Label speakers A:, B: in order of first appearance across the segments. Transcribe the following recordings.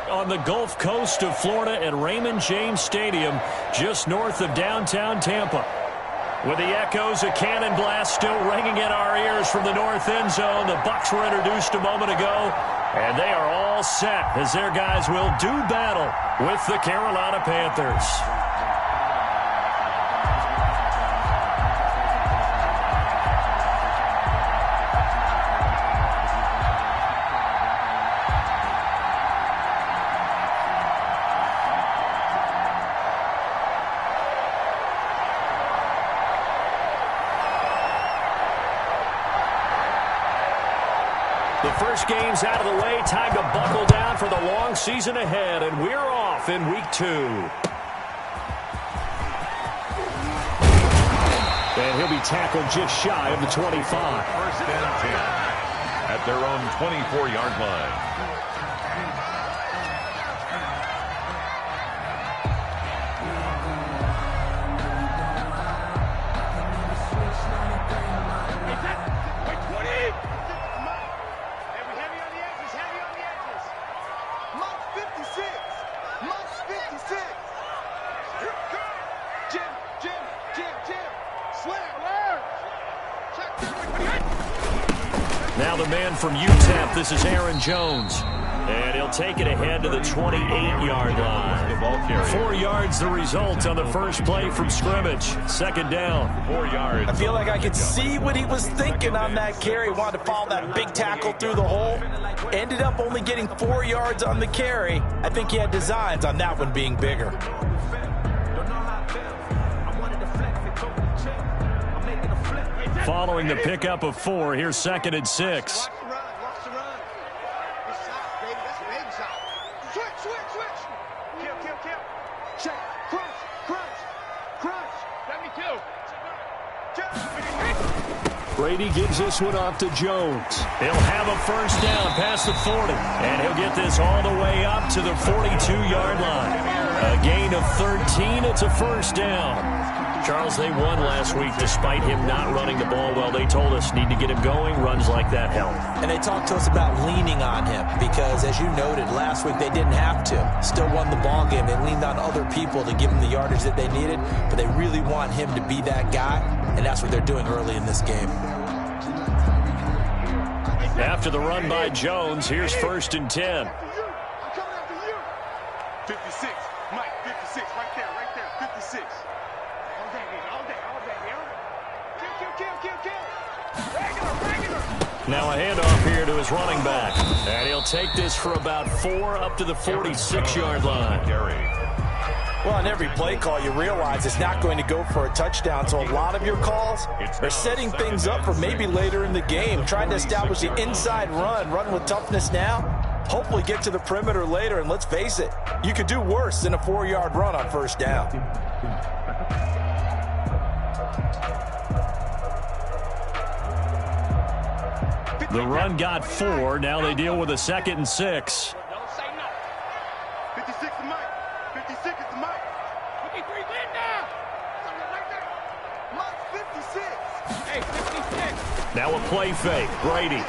A: on the Gulf Coast of Florida at Raymond James Stadium, just north of downtown Tampa. With the echoes of cannon blast still ringing in our ears from the north end zone, the Bucs were introduced a moment ago, and they are all set as their guys will do battle with the Carolina Panthers. The first game's out of the way. Time to buckle down for the long season ahead, and we're off in week 2. And he'll be tackled just shy of the 25.
B: First and 10 at their own 24-yard line.
A: Now the man from UTEP, this is Aaron Jones. And he'll take it ahead to the 28-yard line. 4 yards the result on the first play from scrimmage. Second down.
B: 4 yards.
C: I feel like I could see what he was thinking on that carry. Wanted to follow that big tackle through the hole. Ended up only getting 4 yards on the carry. I think he had designs on that one being bigger.
A: Following the pickup of 4, here's 2nd and 6. Brady gives this one off to Jones. He'll have a first down past the 40, and he'll get this all the way up to the 42-yard line. A gain of 13, it's a first down. Charles, they won last week despite him not running the ball well. They told us need to get him going. Runs like that help.
C: And they talked to us about leaning on him because, as you noted, last week they didn't have to. Still won the ball game. They leaned on other people to give them the yardage that they needed, but they really want him to be that guy, and that's what they're doing early in this game.
A: After the run by Jones, here's 1st and 10.
D: 56, Mike, 56, right there, 56.
A: Now a handoff here to his running back. And he'll take this for about 4 up to the 46-yard line.
C: Well, on every play call, you realize it's not going to go for a touchdown. So a lot of your calls are setting things up for maybe later in the game, trying to establish the inside run with toughness now, hopefully get to the perimeter later. And let's face it, you could do worse than a 4-yard run on first down.
A: The run got 4. Now they deal with a 2nd and 6.
D: Don't say no. 56 is Mike. 56 is Mike. 53 win now. Right there. Mike 56. Hey, 56.
A: Now a play fake. Brady.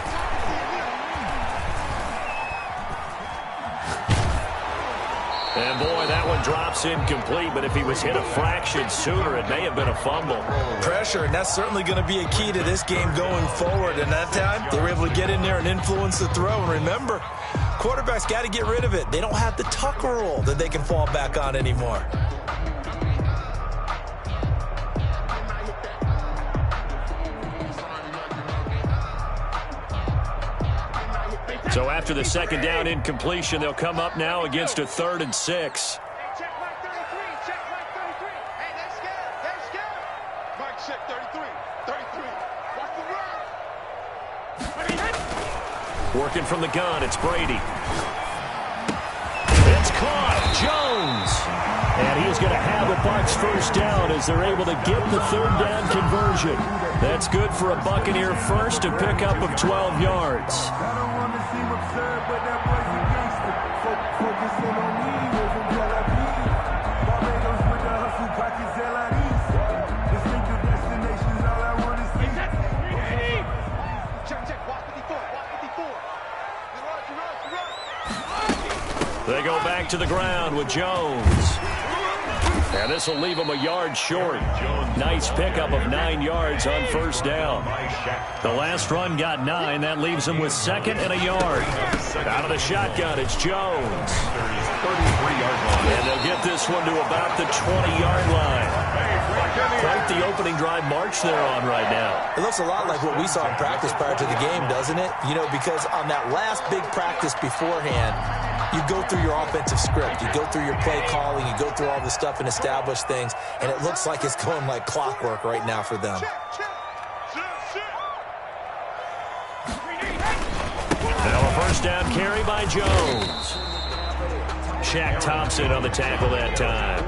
A: And boy, that one drops incomplete, but if he was hit a fraction sooner, it may have been a fumble.
C: Pressure, and that's certainly going to be a key to this game going forward. And that time, they were able to get in there and influence the throw. And remember, quarterbacks got to get rid of it. They don't have the tuck rule that they can fall back on anymore.
A: So after the 2nd down incompletion, they'll come up now against a 3rd and 6.
D: Check right 33. Check right 33. Hey, they're scared. They're scared. Mike, check 33. 33. Watch the run.
A: Working from the gun, it's Brady. It's caught. Jones. And he is going to have a Bucs first down as they're able to get the 3rd down conversion. That's good for a Buccaneer first, a pickup of 12 yards. They go back to the ground with Jones. And this will leave him a yard short. Nice pickup of 9 yards on first down. The last run got 9. That leaves him with 2nd and a yard. Out of the shotgun, it's Jones.
B: 33-yard line.
A: And they'll get this one to about the 20-yard line. Quite the opening drive march they're on right now.
C: It looks a lot like what we saw in practice prior to the game, doesn't it? You know, because on that last big practice beforehand, you go through your offensive script. You go through your play calling. You go through all this stuff and establish things. And it looks like it's going like clockwork right now for them.
A: Now a first down carry by Jones. Shaq Thompson on the tackle that time.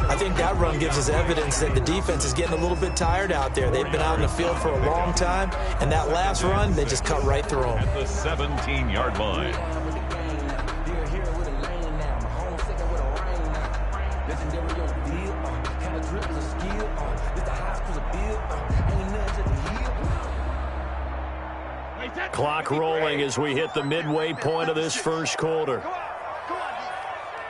C: I think that run gives us evidence that the defense is getting a little bit tired out there. They've been out in the field for a long time, and that last run, they just cut right through them.
B: At the 17-yard line.
A: Clock rolling as we hit the midway point of this first quarter.
D: Come on,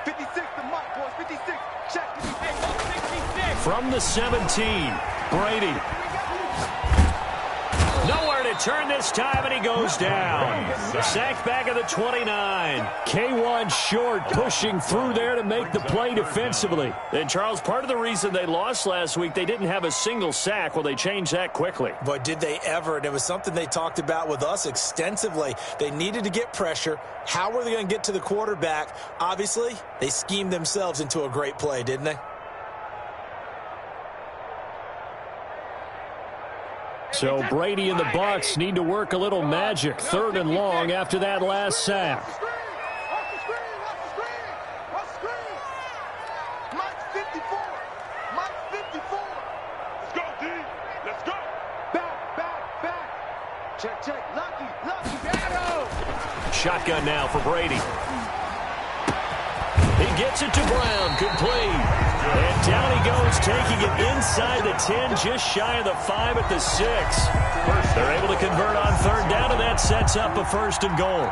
D: 56 to Mike, boys. 56. Check. 66.
A: From the 17, Brady. Nowhere to turn this time, and he goes down. Sacked back at the 29. K1 short, pushing through there to make the play defensively. And, Charles, part of the reason they lost last week, they didn't have a single sack. Well, they changed that quickly.
C: But did they ever? And it was something they talked about with us extensively. They needed to get pressure. How were they going to get to the quarterback? Obviously, they schemed themselves into a great play, didn't they?
A: So Brady and the Bucs need to work a little magic. 3rd and long after that last sack.
D: Off the screen. Mike 54. Mike 54. Let's go, D. Let's go. Back. Check. Lucky. Battle.
A: Shotgun now for Brady. He gets it to Brown. Complete. And down he goes, taking it inside the 10, just shy of the 5 at the 6. They're able to convert on 3rd down, and that sets up a 1st and goal.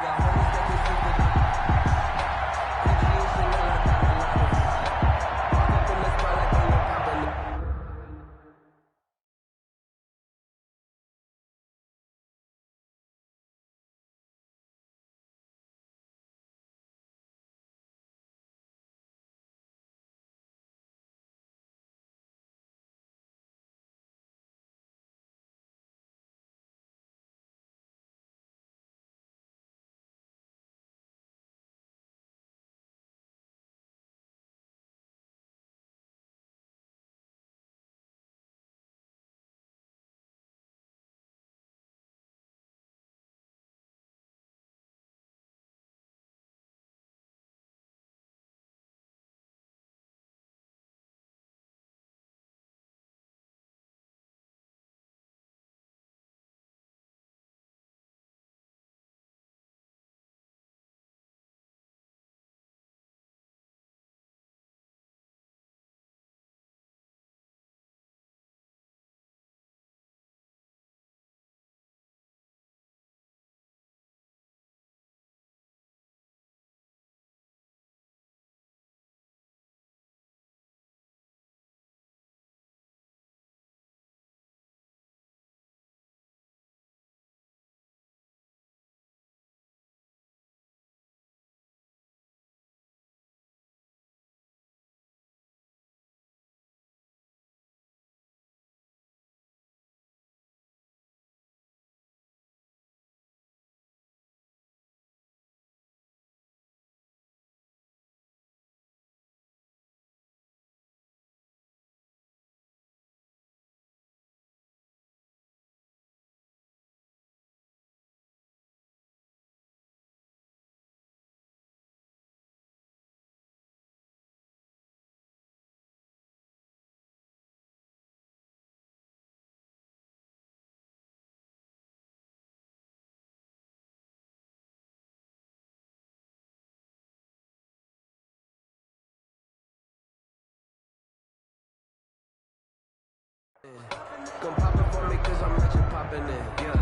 E: Gon' pop it for me cause I'm rich and poppin' it, yeah.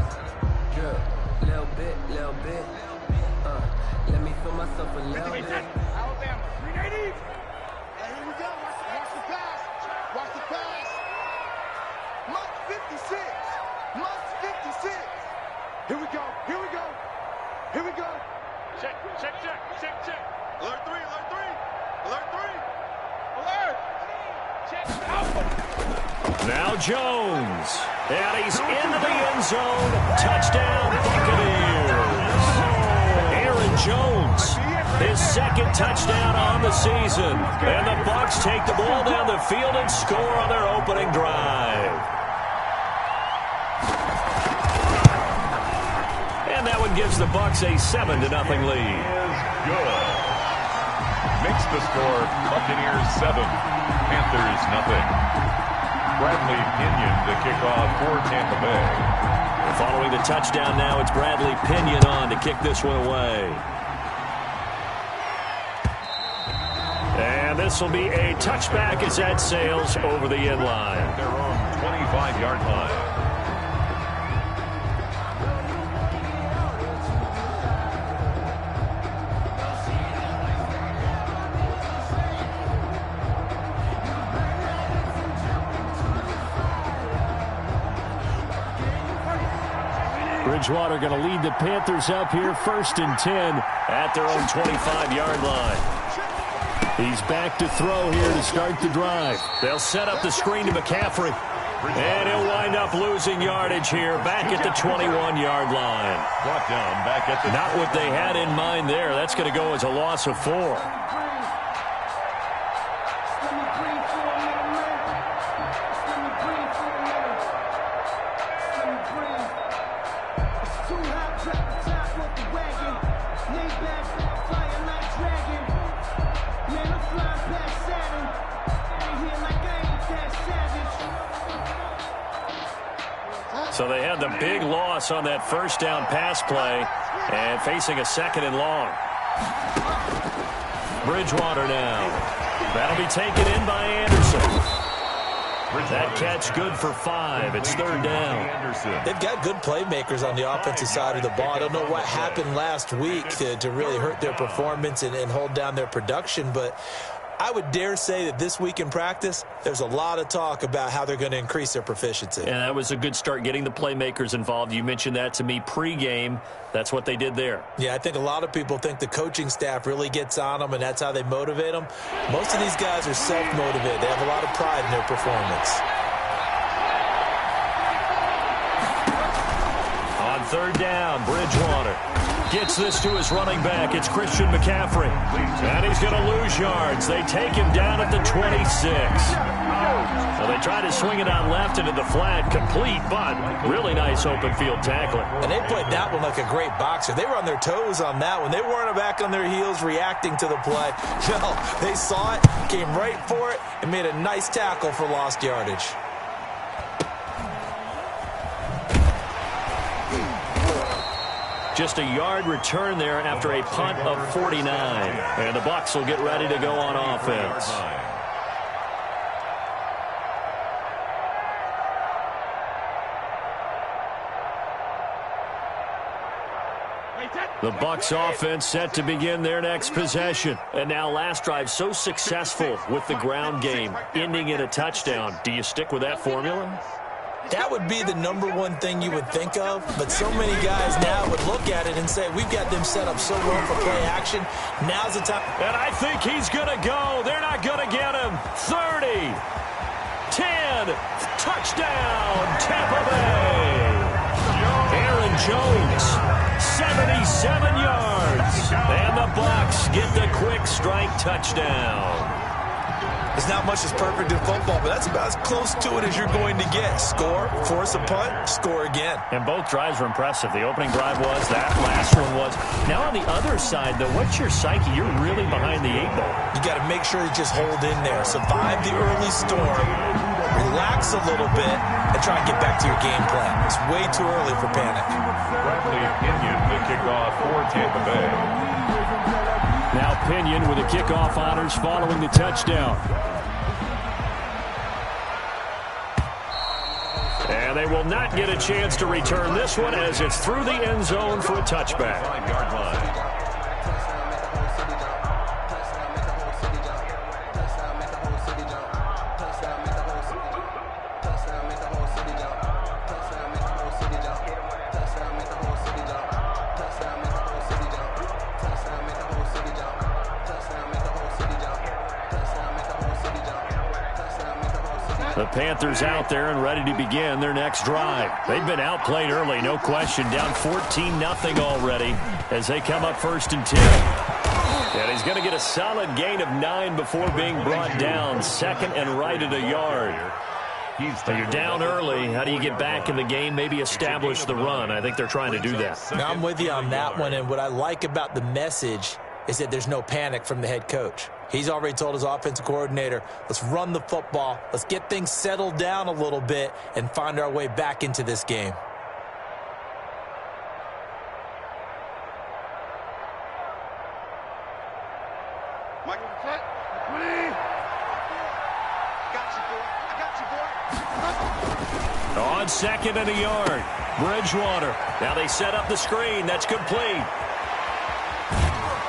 E: Drip, little bit, let me feel myself a little bit.
D: Hey, here we go. Watch the pass. Watch the pass. Mark 56. Mark 56. Here we go. Here we go. Here we go.
F: Check.
D: Alert 3. Alert 3. Alert 3.
F: Alert. Check. Out.
A: Now Jones. And he's into the end zone. Touchdown, Buccaneers. Aaron Jones, his second touchdown on the season. And the Bucs take the ball down the field and score on their opening drive. And that one gives the Bucs a 7-0 lead.
B: Is good. Makes the score Buccaneers 7, Panthers nothing. Bradley Pinion the kickoff for Tampa Bay.
A: Following the touchdown now, it's Bradley Pinion on to kick this one away. And this will be a touchback as that sails over the end line.
B: Their own 25-yard line.
A: Bridgewater going to lead the Panthers up here, 1st and 10 at their own 25-yard line. He's back to throw here to start the drive. They'll set up the screen to McCaffrey. And he'll wind up losing yardage here back at the 21-yard line.
B: Brought down back at the...
A: Not what they had in mind there. That's going to go as a loss of 4. So they had the big loss on that first down pass play and facing a 2nd and long. Bridgewater now. That'll be taken in by Anderson. That catch good for 5. It's 3rd down.
C: They've got good playmakers on the offensive side of the ball. I don't know what happened last week to really hurt their performance and hold down their production, but I would dare say that this week in practice, there's a lot of talk about how they're going to increase their proficiency.
A: And that was a good start getting the playmakers involved. You mentioned that to me pregame. That's what they did there.
C: Yeah, I think a lot of people think the coaching staff really gets on them, and that's how they motivate them. Most of these guys are self-motivated. They have a lot of pride in their performance.
A: On 3rd down, Bridgewater gets this to his running back. It's Christian McCaffrey. And he's going to lose yards. They take him down at the 26. Well, they try to swing it out left into the flat. Complete, but really nice open field tackling.
C: And they played that one like a great boxer. They were on their toes on that one. They weren't back on their heels reacting to the play. No, they saw it, came right for it, and made a nice tackle for lost yardage.
A: Just a yard return there after a punt of 49. And the Bucs will get ready to go on offense. The Bucs offense set to begin their next possession. And now last drive so successful with the ground game, ending in a touchdown. Do you stick with that formula?
C: That would be the #1 thing you would think of, but so many guys now would look at it and say, we've got them set up so well for play action. Now's the time.
A: And I think he's going to go. They're not going to get him. 30, 10, touchdown, Tampa Bay. Aaron Jones, 77 yards. And the Bucs get the quick strike touchdown.
C: There's not much that's perfect in football, but that's about as close to it as you're going to get. Score, force a punt, score again.
A: And both drives were impressive. The opening drive was, that last one was. Now on the other side, though, what's your psyche? You're really behind the 8 ball.
C: You got to make sure you just hold in there. Survive the early storm, relax a little bit, and try and get back to your game plan. It's way too early for panic.
B: Bradley Pinion, the kickoff for Tampa Bay.
A: Now Pinion with the kickoff honors following the touchdown. And they will not get a chance to return this one as it's through the end zone for a touchback.
B: 5-yard line.
A: The Panthers out there and ready to begin their next drive. They've been outplayed early, no question. Down 14-0 already as they come up 1st and 10. And he's going to get a solid gain of 9 before being brought down. 2nd and right at a yard. So you're down early. How do you get back in the game? Maybe establish the run. I think they're trying to do that.
C: Now, I'm with you on that one, and what I like about the message is that there's no panic from the head coach. He's already told his offensive coordinator, let's run the football, let's get things settled down a little bit and find our way back into this game.
D: Michael, cut.
A: On 2nd and a yard, Bridgewater. Now they set up the screen. That's complete.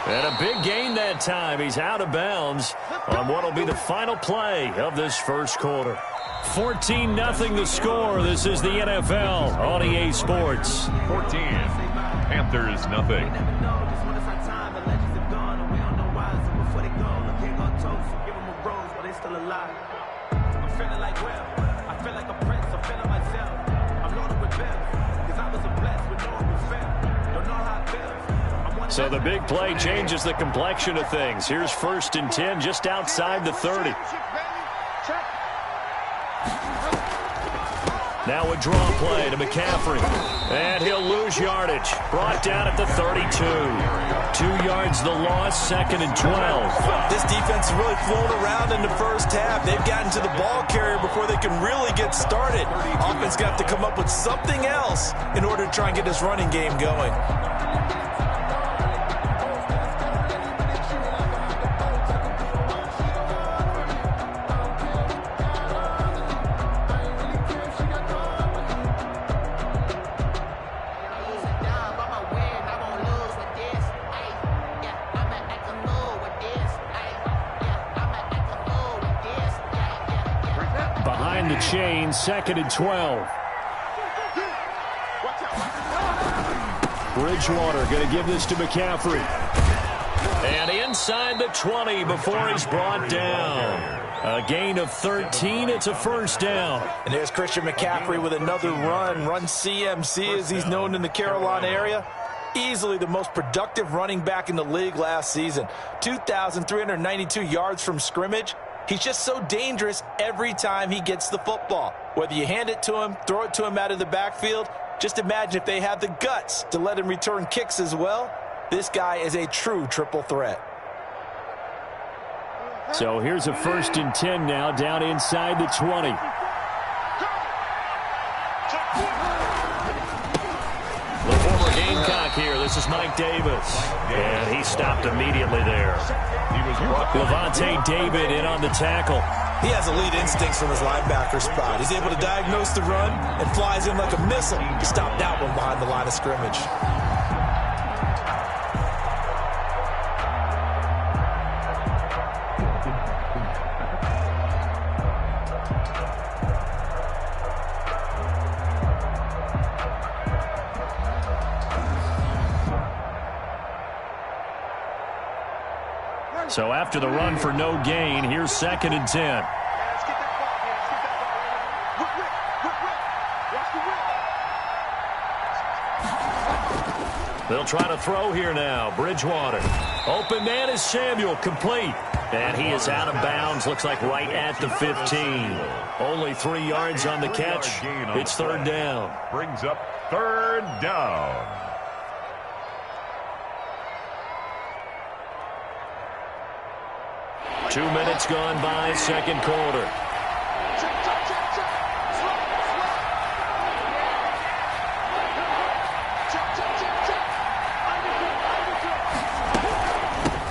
A: And a big gain that time. He's out of bounds on what will be the final play of this first quarter. 14-0 the score. This is the NFL on EA Sports.
B: 14. Panthers nothing.
A: So the big play changes the complexion of things. Here's 1st and 10 just outside the 30. Now a draw play to McCaffrey. And he'll lose yardage. Brought down at the 32. 2 yards the loss, 2nd and 12.
C: This defense really flown around in the first half. They've gotten to the ball carrier before they can really get started. Offense got to come up with something else in order to try and get this running game going.
A: Behind the chain, 2nd and 12. Bridgewater going to give this to McCaffrey. And inside the 20 before he's brought down. A gain of 13. It's a 1st down.
C: And there's Christian McCaffrey with another run. Run CMC, as he's known in the Carolina area. Easily the most productive running back in the league last season. 2,392 yards from scrimmage. He's just so dangerous every time he gets the football. Whether you hand it to him, throw it to him out of the backfield, just imagine if they have the guts to let him return kicks as well. This guy is a true triple threat.
A: So here's a 1st and 10 now down inside the 20. The former Gamecock here. This is Mike Davis. And he stopped immediately there. Levante David in on the tackle.
C: He has elite instincts from his linebacker spot. He's able to diagnose the run and flies in like a missile to stop that one behind the line of scrimmage.
A: So after the run for no gain, here's 2nd and 10. They'll try to throw here now. Bridgewater. Open man is Samuel. Complete. And he is out of bounds. Looks like right at the 15. Only 3 yards on the catch. It's 3rd down.
B: Brings up 3rd down.
A: Two minutes gone by, 2nd quarter.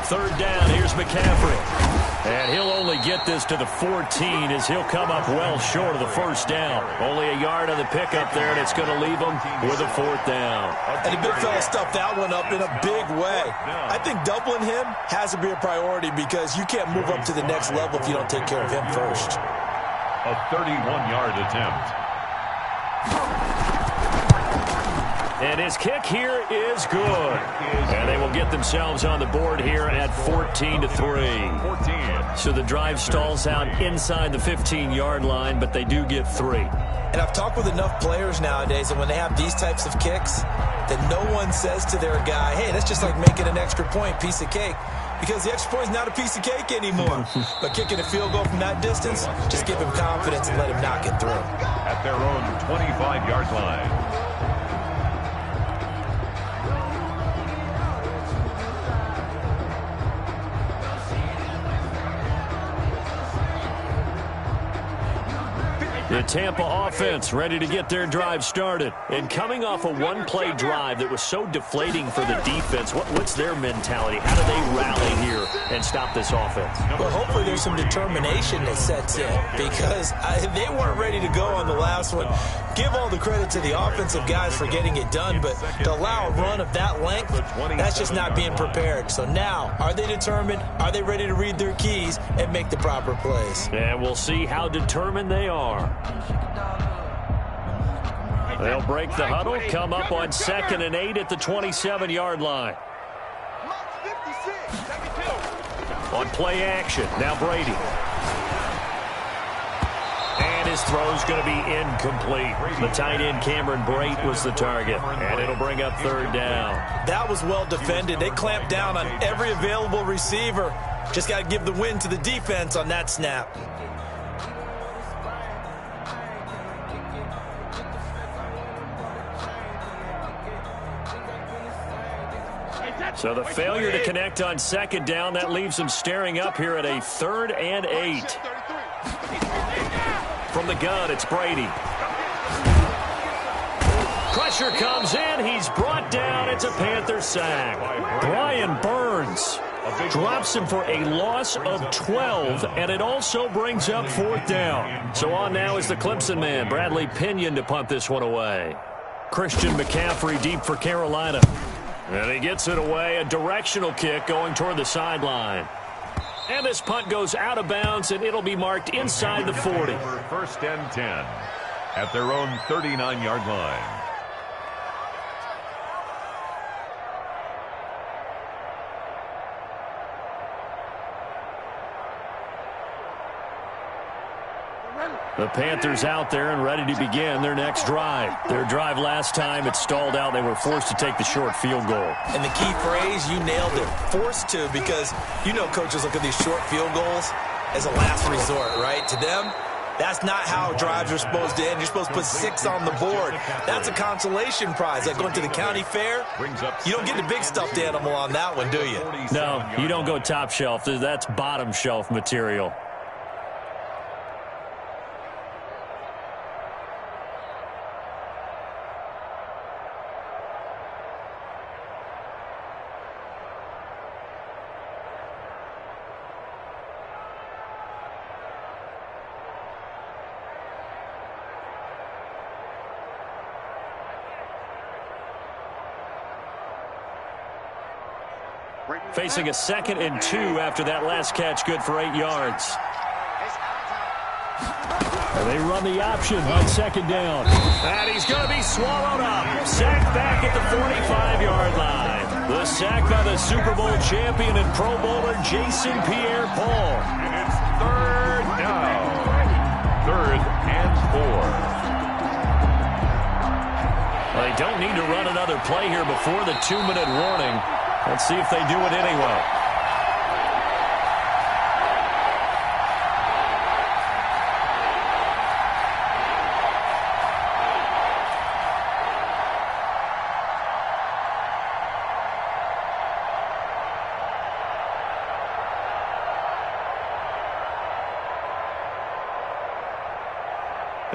A: Third down, here's McCaffrey. And he'll only get this to the 14 as he'll come up well short of the 1st down. Only a yard on the pickup there, and it's going to leave him with a 4th down.
C: And the big fella stuffed that one up in a big way. I think doubling him has to be a priority because you can't move up to the next level if you don't take care of him first.
B: A 31-yard attempt.
A: And his kick here is good. And they will get themselves on the board here at 14-3. So the drive stalls out inside the 15-yard line, but they do get 3.
C: And I've talked with enough players nowadays that when they have these types of kicks, that no one says to their guy, hey, that's just like making an extra point, piece of cake. Because the extra point is not a piece of cake anymore. But kicking a field goal from that distance, just give him confidence and let him knock it through.
B: At their own 25-yard line.
A: The Tampa offense ready to get their drive started. And coming off a one-play drive that was so deflating for the defense, what's their mentality? How do they rally here and stop this offense?
C: Well, hopefully there's some determination that sets in because they weren't ready to go on the last one. Give all the credit to the offensive guys for getting it done, but to allow a run of that length, that's just not being prepared. So now, are they determined? Are they ready to read their keys and make the proper plays?
A: And we'll see how determined they are. They'll break the huddle, come up on 2nd and 8 at the 27-yard line. On play action, now Brady. And his throw's going to be incomplete. The tight end, Cameron Brate, was the target. And it'll bring up 3rd down.
C: That was well defended. They clamped down on every available receiver. Just got to give the win to the defense on that snap.
A: So the failure to connect on 2nd down, that leaves them staring up here at a 3rd and 8. From the gun, it's Brady. Pressure comes in. He's brought down. It's a Panther sack. Brian Burns drops him for a loss of 12, and it also brings up 4th down. So on now is the Clemson man, Bradley Pinion, to punt this one away. Christian McCaffrey deep for Carolina. And he gets it away, a directional kick going toward the sideline. And this punt goes out of bounds, and it'll be marked inside the 40.
B: 1st and 10 at their own 39-yard line.
A: The Panthers out there and ready to begin their next drive. Their drive last time, it stalled out. They were forced to take the short field goal.
C: And the key phrase, you nailed it, forced to, because you know coaches look at these short field goals as a last resort, right? To them, that's not how drives are supposed to end. You're supposed to put 6 on the board. That's a consolation prize. Like going to the county fair, you don't get the big stuffed animal on that one, do you?
A: No, you don't go top shelf. That's bottom shelf material. Facing a 2nd and 2 after that last catch, good for 8 yards. And they run the option on 2nd down. And he's going to be swallowed up. Sacked back at the 45-yard line. The sack by the Super Bowl champion and Pro Bowler Jason Pierre-Paul.
B: And it's 3rd down. 3rd and 4.
A: Well, they don't need to run another play here before the 2-minute warning. Let's see if they do it anyway.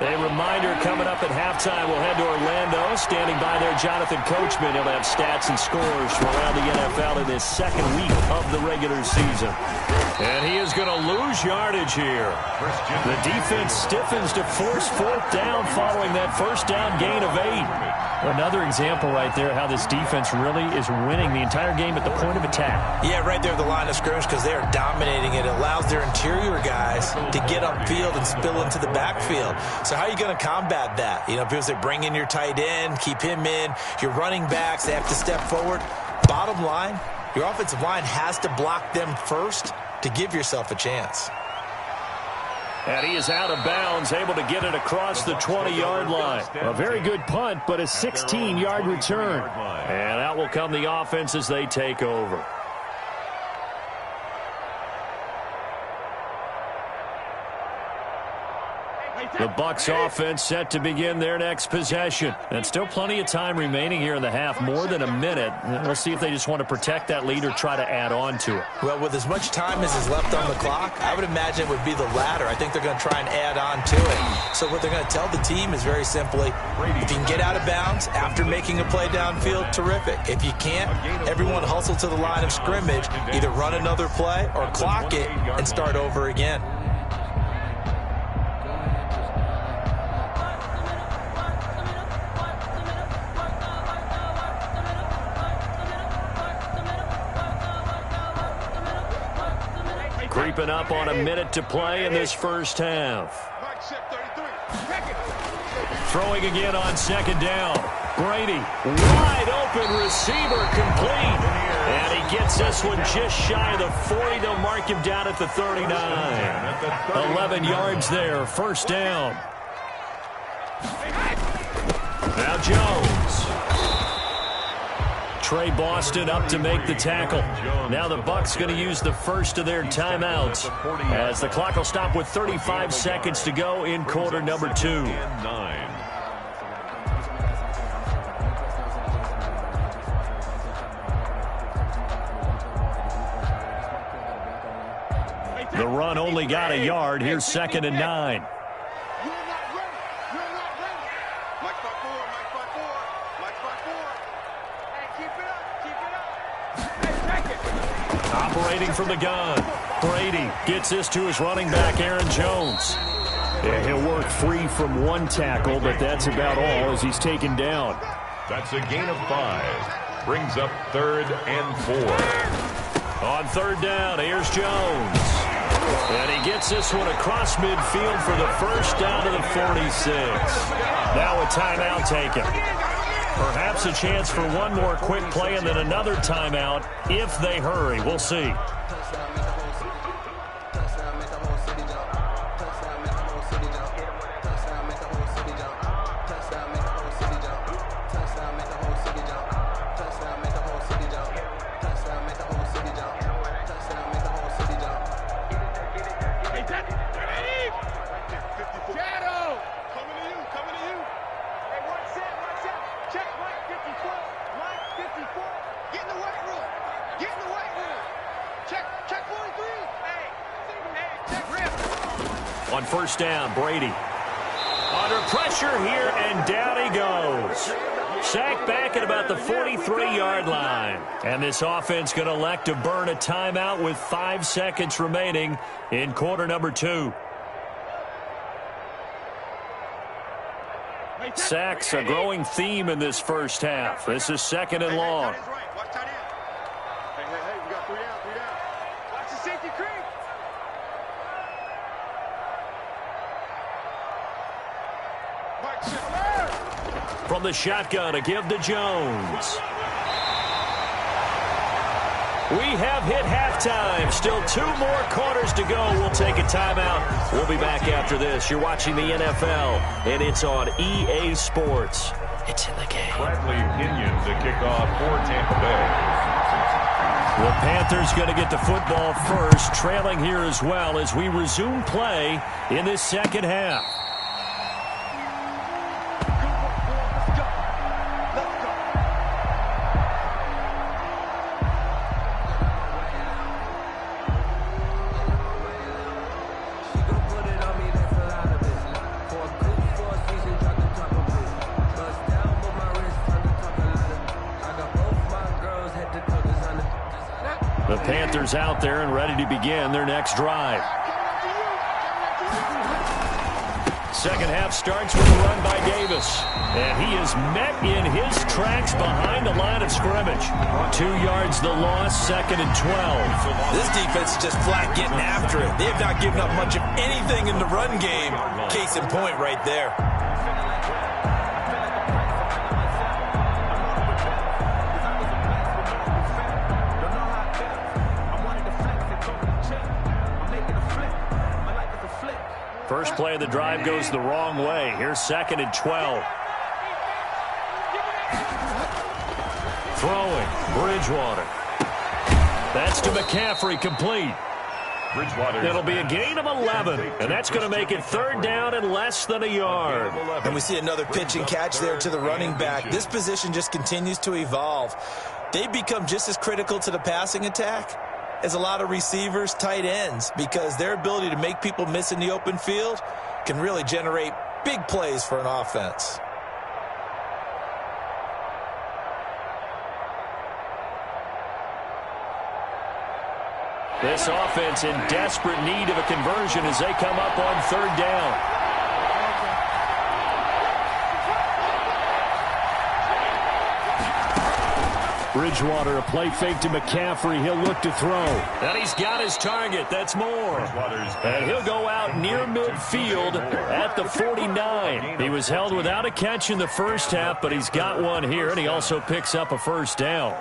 A: A reminder coming up at halftime, we'll head to Orlando. Standing by there, Jonathan Coachman. He'll have stats and scores from around the NFL in his 2nd week of the regular season. And he is going to lose yardage here. The defense stiffens to force fourth down following that first down gain of 8. Another example right there how this defense really is winning the entire game at the point of attack.
C: Yeah, right there at the line of scrimmage because they are dominating it. It allows their interior guys to get upfield and spill into the backfield. So how are you going to combat that? You know, people say bring in your tight end, keep him in. Your running backs, they have to step forward. Bottom line, your offensive line has to block them first to give yourself a chance.
A: And he is out of bounds, able to get it across the 20-yard line. A very good punt, but a 16-yard return. And out will come the offense as they take over. The Bucs offense set to begin their next possession. And still plenty of time remaining here in the half, more than a minute. We'll see if they just want to protect that lead or try to add on to it.
C: Well, with as much time as is left on the clock, I would imagine it would be the latter. I think they're going to try and add on to it. So what they're going to tell the team is very simply, if you can get out of bounds after making a play downfield, terrific. If you can't, everyone hustle to the line of scrimmage, either run another play or clock it and start over again.
A: Creeping up on a minute to play in this first half. Throwing again on second down. Brady, wide open receiver, complete. And he gets this one just shy of the 40. They'll mark him down at the 39. 11 yards there, first down. Now Jones. Trey Boston up to make the tackle. Now the Bucs going to use the first of their timeouts as the clock will stop with 35 seconds to go in quarter number 2. The run only got a yard. Here's 2nd and 9. Operating from the gun. Brady gets this to his running back, Aaron Jones. Yeah, he'll work free from one tackle, but that's about all as he's taken down.
B: That's a gain of 5. Brings up 3rd and 4.
A: On 3rd down, here's Jones. And he gets this one across midfield for the first down to the 46. Now a timeout taken. Perhaps a chance for one more quick play and then another timeout if they hurry. We'll see. On first down, Brady. Under pressure here, and down he goes. Sacked back at about the 43-yard line. And this offense going to elect to burn a timeout with 5 seconds remaining in quarter number 2. Sacks a growing theme in this first half. This is 2nd and long. From the shotgun, a give to Jones. We have hit halftime. Still 2 more quarters to go. We'll take a timeout. We'll be back after this. You're watching the NFL, and it's on EA Sports. It's in the game.
B: Bradley Pinion to kick off for Tampa Bay.
A: The Panthers going to get the football first, trailing here as well as we resume play in this second half. The Panthers out there and ready to begin their next drive. Second half starts with a run by Davis. And he is met in his tracks behind the line of scrimmage. 2 yards the loss, 2nd and 12.
C: This defense is just flat getting after it. They have not given up much of anything in the run game. Case in point right there.
A: First play of the drive goes the wrong way. Here's 2nd and 12. Throwing, Bridgewater. That's to McCaffrey, complete. It'll be a gain of 11, and that's going to make it 3rd down and less than a yard.
C: And we see another pitch and catch there to the running back. This position just continues to evolve. They become just as critical to the passing attack as a lot of receivers, tight ends, because their ability to make people miss in the open field can really generate big plays for an offense.
A: This offense in desperate need of a conversion as they come up on 3rd down. Bridgewater, a play fake to McCaffrey. He'll look to throw. And he's got his target. That's more. And he'll go out near midfield at the 49. He was held without a catch in the first half, but he's got one here, and he also picks up a 1st down.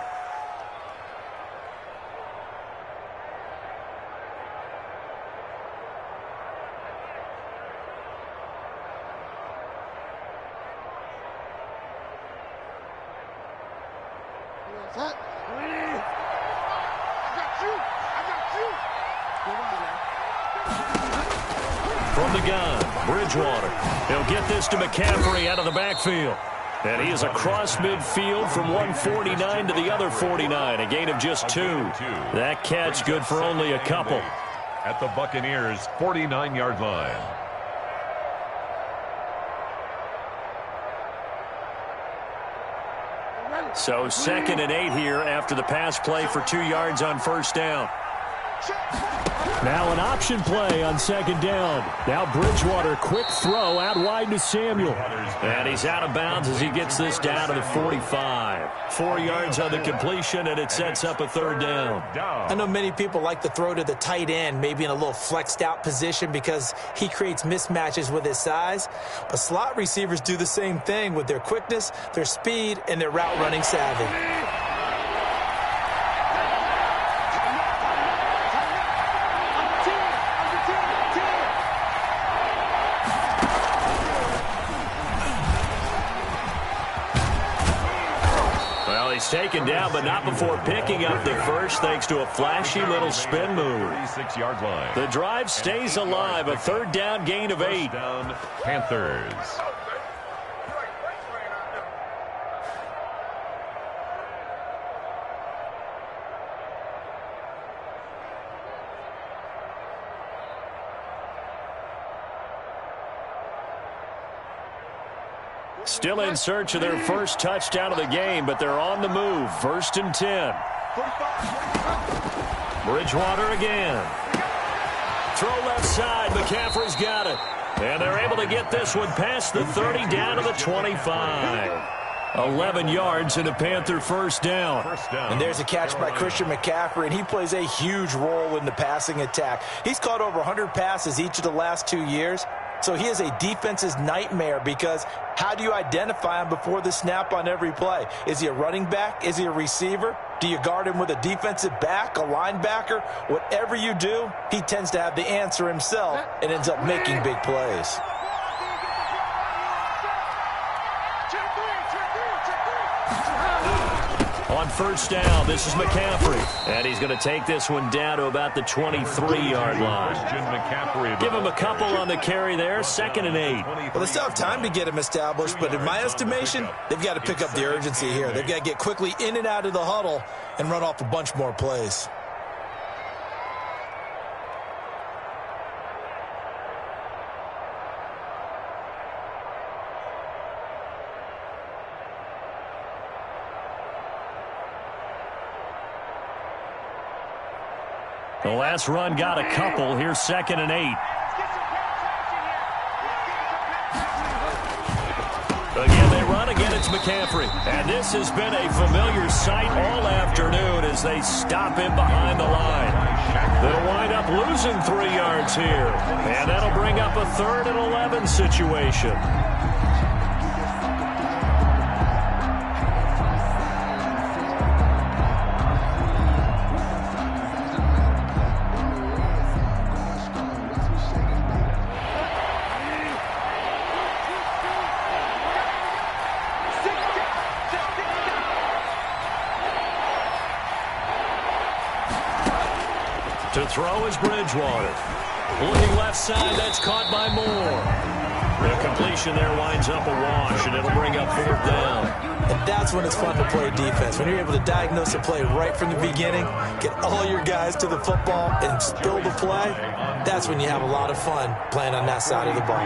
A: From the gun, Bridgewater. He'll get this to McCaffrey out of the backfield. And he is across midfield from 149 to the other 49. A gain of just 2. That catch good for only a couple.
B: At the Buccaneers' 49-yard line.
A: So 2nd and 8 here after the pass play for 2 yards on 1st down. Now an option play on 2nd down. Now Bridgewater, quick throw out wide to Samuel. And he's out of bounds as he gets this down to the 45. 4 yards on the completion, and it sets up a 3rd down.
C: I know many people like to throw to the tight end, maybe in a little flexed out position because he creates mismatches with his size. But slot receivers do the same thing with their quickness, their speed, and their route running savvy.
A: Taken down, but not before picking up the first, thanks to a flashy little spin move.
B: 36-yard line.
A: The drive stays alive, a 3rd down gain of 8.
B: First down, Panthers.
A: Still in search of their first touchdown of the game, but they're on the move. 1st and 10. Bridgewater again. Throw left side. McCaffrey's got it. And they're able to get this one past the 30 down to the 25. 11 yards and a Panther 1st down.
C: And there's a catch by Christian McCaffrey, and he plays a huge role in the passing attack. He's caught over 100 passes each of the last 2 years. So he is a defense's nightmare because how do you identify him before the snap on every play? Is he a running back? Is he a receiver? Do you guard him with a defensive back, a linebacker? Whatever you do, he tends to have the answer himself and ends up making big plays.
A: On 1st down, this is McCaffrey. And he's going to take this one down to about the 23-yard line. Give him a couple on the carry there. 2nd and 8.
C: Well, they still have time to get him established, but in my estimation, they've got to pick up the urgency here. They've got to get quickly in and out of the huddle and run off a bunch more plays.
A: The last run got a couple. Here's 2nd and 8. Again, they run. Again, it's McCaffrey. And this has been a familiar sight all afternoon as they stop him behind the line. They'll wind up losing 3 yards here. And that'll bring up a 3rd and 11 situation. To throw is Bridgewater. Looking left side, that's caught by Moore. The completion there winds up a wash, and it'll bring up 4th down.
C: And that's when it's fun to play defense. When you're able to diagnose a play right from the beginning, get all your guys to the football, and spill the play, that's when you have a lot of fun playing on that side of the ball.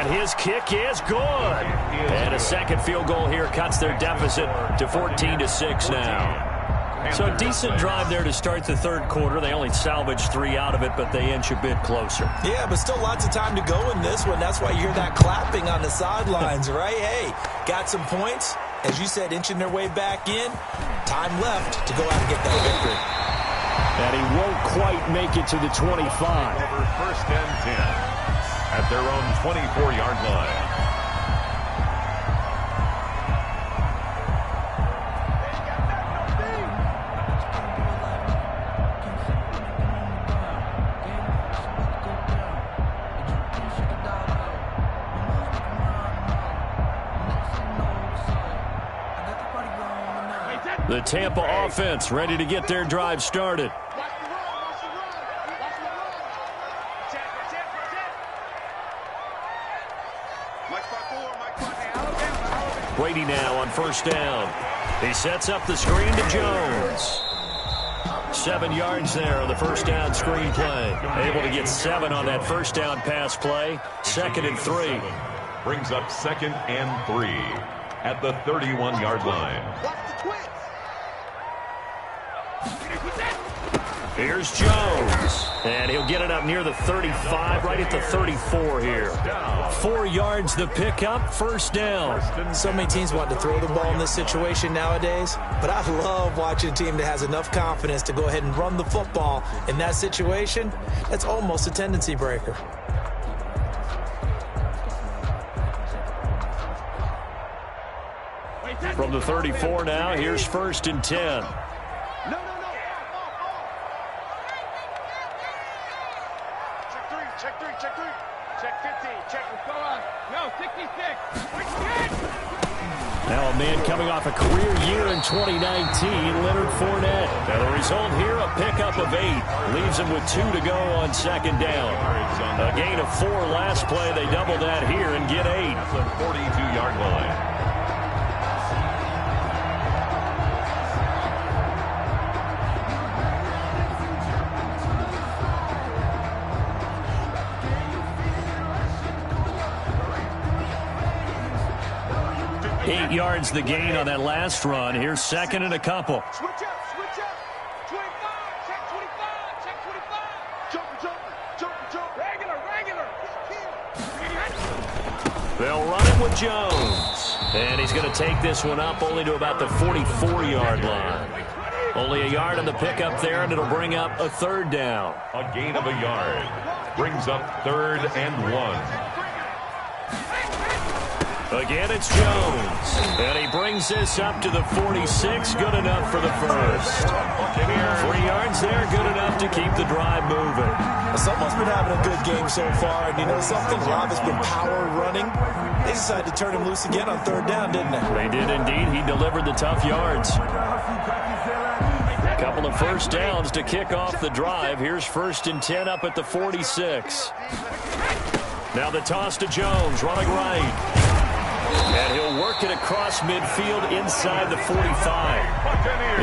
A: His kick is good. And a second field goal here cuts their deficit to 14-6 now. So a decent drive there to start the 3rd quarter. They only salvaged 3 out of it, but they inch a bit closer.
C: Yeah, but still lots of time to go in this one. That's why you hear that clapping on the sidelines, right? Hey, got some points. As you said, inching their way back in. Time left to go out and get that victory.
A: And he won't quite make it to the 25.
B: 1st and 10. At their own 24-yard line.
A: The Tampa offense ready to get their drive started. Brady now on 1st down. He sets up the screen to Jones. 7 yards there on the 1st down screen play. Able to get 7 on that 1st down pass play. 2nd and 3.
B: Brings up 2nd and 3 at the 31-yard line.
A: Here's Jones. And he'll get it up near the 35, right at the 34 here. 4 yards the pickup, 1st down.
C: So many teams want to throw the ball in this situation nowadays, but I love watching a team that has enough confidence to go ahead and run the football in that situation. That's almost a tendency breaker.
A: From the 34 now, here's 1st and 10. Now a man coming off a career year in 2019, Leonard Fournette. Now the result here, a pickup of 8. Leaves him with 2 to go on 2nd down. A gain of 4 last play. They double that here and get 8.
B: The 42-yard line.
A: Eight yards the gain on that last run. Here's 2nd and a couple.
D: Switch up. 25, check 25, check 25. Jump. Regular.
A: They'll run it with Jones. And he's going to take this one up only to about the 44-yard line. Only a yard on the pickup there, and it'll bring up a 3rd down.
B: A gain of a yard. Brings up 3rd and 1.
A: Again, it's Jones. And he brings this up to the 46. Good enough for the 1st. 3 yards there, good enough to keep the drive moving.
C: Someone's been having a good game so far. And you know something? Rob has been power running. They decided to turn him loose again on 3rd down, didn't they?
A: They did indeed. He delivered the tough yards. A couple of 1st downs to kick off the drive. Here's 1st and 10 up at the 46. Now the toss to Jones, running right. And he'll work it across midfield inside the 45.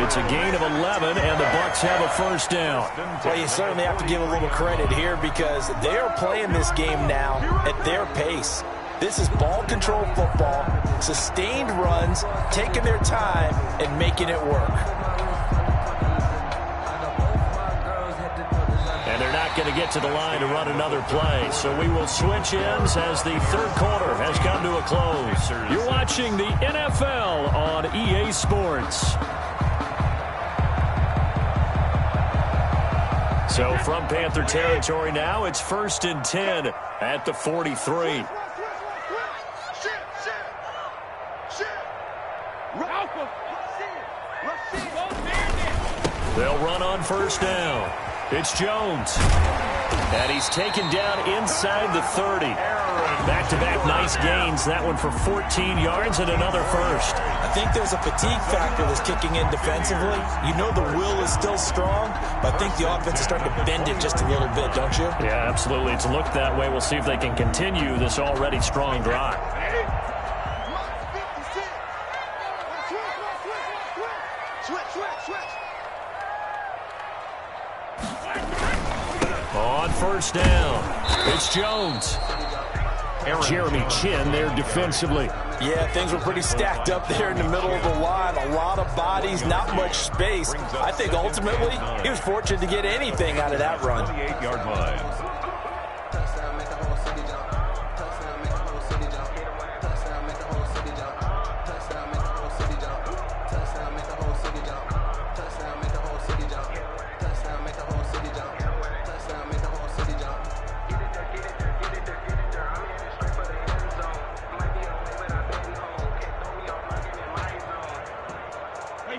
A: It's a gain of 11, and the Bucs have a 1st down.
C: Well, you certainly have to give a little credit here because they're playing this game now at their pace. This is ball control football, sustained runs, taking their time, and making it work.
A: And they're not going to get to the line to run another play. So we will switch ends as the third quarter has come to a close. You're watching the NFL on EA Sports. So from Panther territory now, it's 1st and 10 at the 43. They'll run on 1st down. It's Jones. And he's taken down inside the 30. Back-to-back nice gains. That one for 14 yards and another first.
C: I think there's a fatigue factor that's kicking in defensively. You know the will is still strong, but I think the offense is starting to bend it just a little bit, don't you?
A: Yeah, absolutely. It's looked that way. We'll see if they can continue this already strong drive. On 1st down, it's Jones. Jeremy Chin there defensively.
C: Yeah, things were pretty stacked up there in the middle of the line. A lot of bodies, not much space. I think ultimately he was fortunate to get anything out of that run.
B: 28-yard line.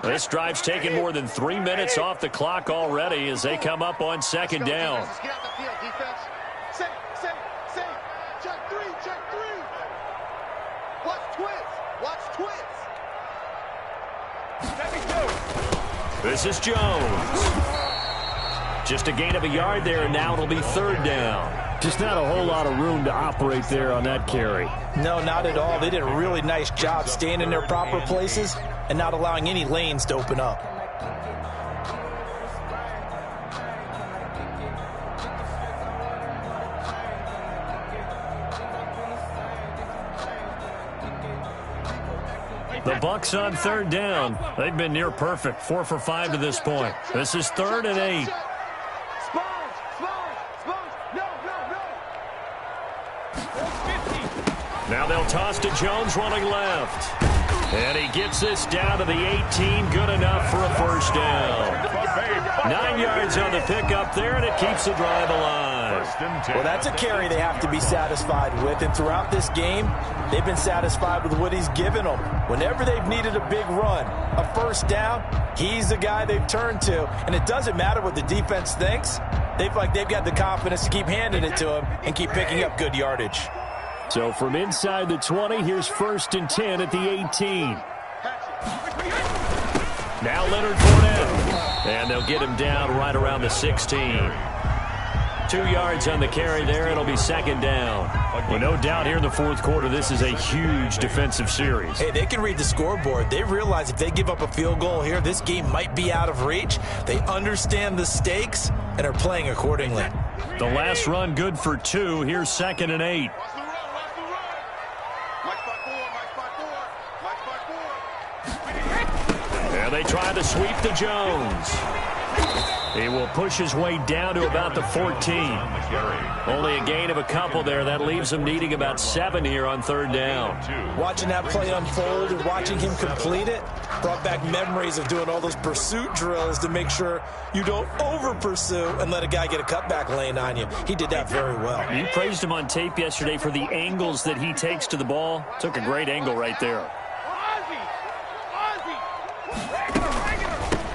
A: This drive's taken more than 3 minutes off the clock already as they come up on 2nd down.
D: Get out the field, defense. Say. Check three. Watch twins.
A: This is Jones. Just a gain of a yard there, and now it'll be 3rd down. Just not a whole lot of room to operate there on that carry.
C: No, not at all. They did a really nice job staying in their proper places and not allowing any lanes to open up.
A: The Bucs on 3rd down. They've been near perfect, 4 for 5 to this point. This is 3rd and 8. Now they'll toss to Jones running left. And he gets this down to the 18. Good enough for a 1st down. 9 yards on the pickup there, and it keeps the drive alive.
C: Well, that's a carry they have to be satisfied with. And throughout this game, they've been satisfied with what he's given them. Whenever they've needed a big run, a 1st down, he's the guy they've turned to. And it doesn't matter what the defense thinks. They feel like they've got the confidence to keep handing it to him and keep picking up good yardage.
A: So from inside the 20, here's 1st and 10 at the 18. Now Leonard Fournette. And they'll get him down right around the 16. 2 yards on the carry there. It'll be 2nd down. Well, no doubt here in the 4th quarter, this is a huge defensive series.
C: Hey, they can read the scoreboard. They realize if they give up a field goal here, this game might be out of reach. They understand the stakes and are playing accordingly.
A: The last run good for 2. Here's 2nd and 8. And they try to sweep to Jones. He will push his way down to about the 14. Only a gain of a couple there. That leaves him needing about 7 here on 3rd down.
C: Watching that play unfold and watching him complete it brought back memories of doing all those pursuit drills to make sure you don't over-pursue and let a guy get a cutback lane on you. He did that very well.
A: You praised him on tape yesterday for the angles that he takes to the ball. Took a great angle right there.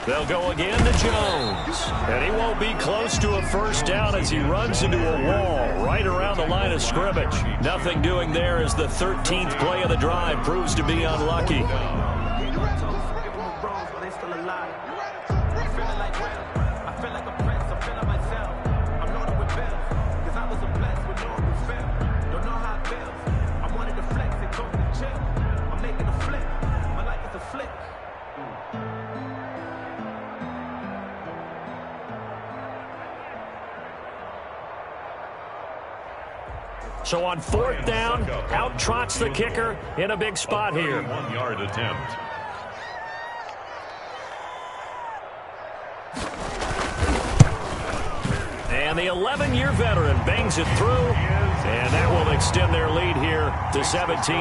A: They'll go again to Jones. And he won't be close to a 1st down as he runs into a wall right around the line of scrimmage. Nothing doing there as the 13th play of the drive proves to be unlucky. So on 4th down, out trots the kicker in a big spot here.
B: 1-yard attempt.
A: And the 11-year veteran bangs it through, and that will extend their lead here to 17-6.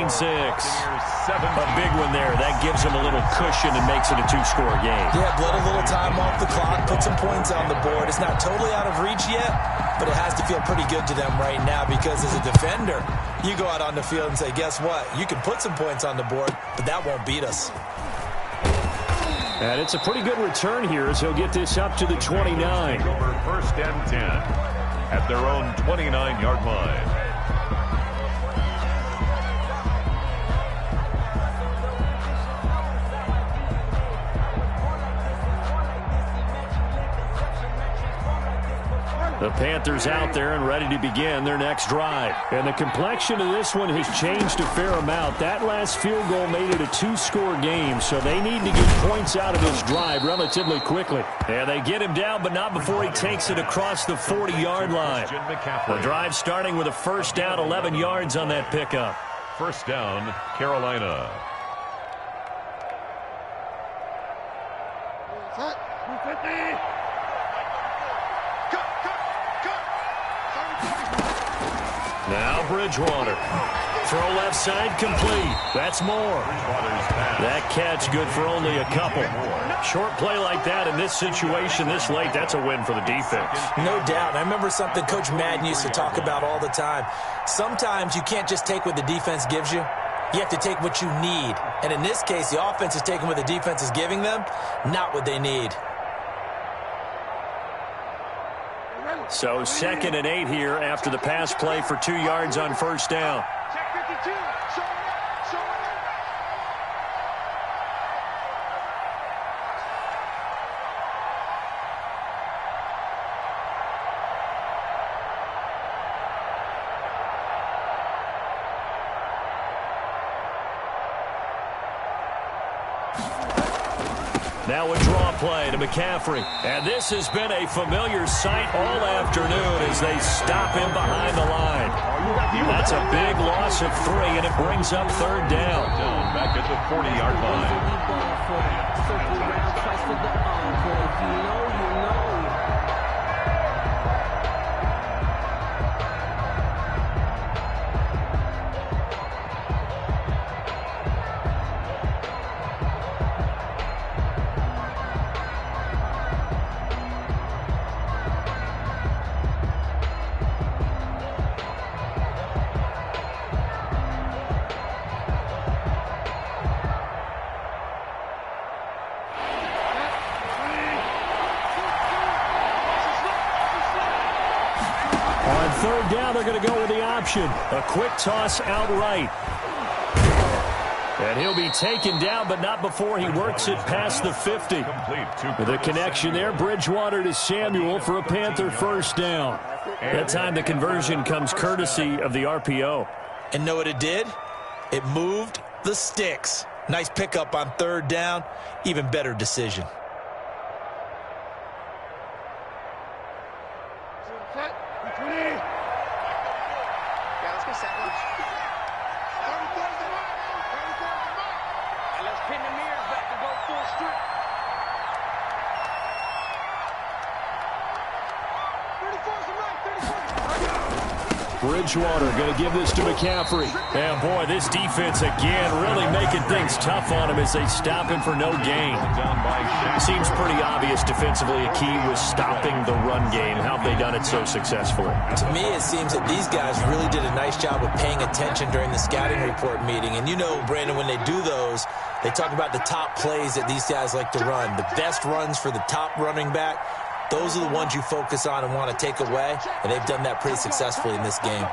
A: A big one there. That gives them a little cushion and makes it a 2-score game.
C: Yeah, bled a little time off the clock, put some points on the board. It's not totally out of reach yet, but it has to feel pretty good to them right now because as a defender, you go out on the field and say, guess what? You can put some points on the board, but that won't beat us.
A: And it's a pretty good return here as he'll get this up to the 29.
B: Over 1st and 10 at their own 29-yard line.
A: The Panthers out there and ready to begin their next drive. And the complexion of this one has changed a fair amount. That last field goal made it a 2-score game, so they need to get points out of this drive relatively quickly. And they get him down, but not before he takes it across the 40-yard line. The drive starting with a 1st down, 11 yards on that pickup.
B: 1st down, Carolina.
A: Now Bridgewater. Throw left side complete. That's more. That catch good for only a couple. Short play like that in this situation this late, that's a win for the defense.
C: No doubt. I remember something Coach Madden used to talk about all the time. Sometimes you can't just take what the defense gives you. You have to take what you need. And in this case, the offense is taking what the defense is giving them, not what they need.
A: So 2nd and 8 here after the pass play for 2 yards on 1st down.
D: Check 52. Show it up. Show it up.
A: Now a draw play to McCaffrey. And this has been a familiar sight all afternoon as they stop him behind the line. That's a big loss of 3, and it brings up 3rd down.
B: Back at the 40-yard line.
A: On 3rd down, they're going to go with the option. A quick toss outright. And he'll be taken down, but not before he works it past the 50. The connection there, Bridgewater to Samuel for a Panther 1st down. That time the conversion comes courtesy of the RPO.
C: And know what it did? It moved the sticks. Nice pickup on 3rd down. Even better decision.
A: Bridgewater going to give this to McCaffrey. And, boy, this defense again really making things tough on him as they stop him for no gain. Seems pretty obvious defensively a key was stopping the run game. How have they done it so successfully?
C: To me, it seems that these guys really did a nice job of paying attention during the scouting report meeting. And you know, Brandon, when they do those, they talk about the top plays that these guys like to run. The best runs for the top running back. Those are the ones you focus on and want to take away, and they've done that pretty successfully in this game.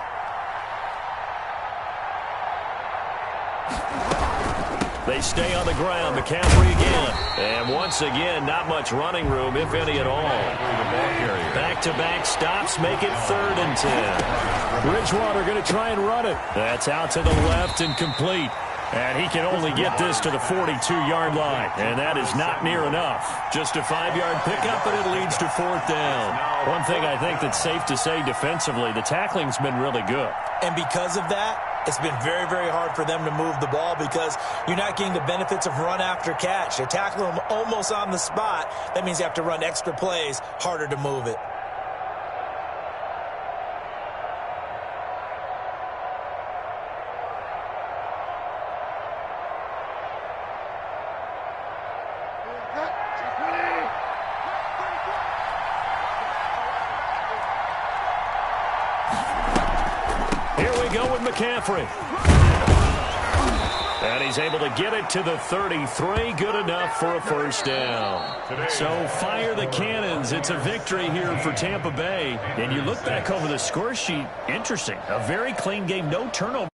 A: They stay on the ground. McCaffrey again. And once again, not much running room, if any at all. Back-to-back stops make it 3rd and 10. Bridgewater going to try and run it. That's out to the left and complete. And he can only get this to the 42-yard line, and that is not near enough. Just a 5-yard pickup, and it leads to 4th down. One thing I think that's safe to say defensively, the tackling's been really good.
C: And because of that, it's been very, very hard for them to move the ball because you're not getting the benefits of run after catch. They're tackling them almost on the spot. That means you have to run extra plays, harder to move it.
A: McCaffrey. And he's able to get it to the 33. Good enough for a 1st down. So fire the cannons. It's a victory here for Tampa Bay. And you look back over the score sheet. Interesting. A very clean game. No turnover.